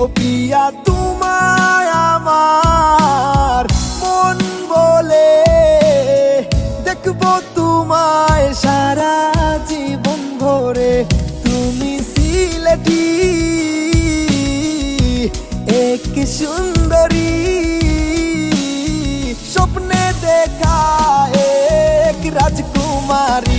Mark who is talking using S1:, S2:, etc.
S1: ও প্রিয়া তোমায় আমার মন বলে, দেখবো তোমায় সারা জীবন ধরে। তুমি সিলেটি এক সুন্দরী, স্বপ্নে দেখা এক রাজকুমারী।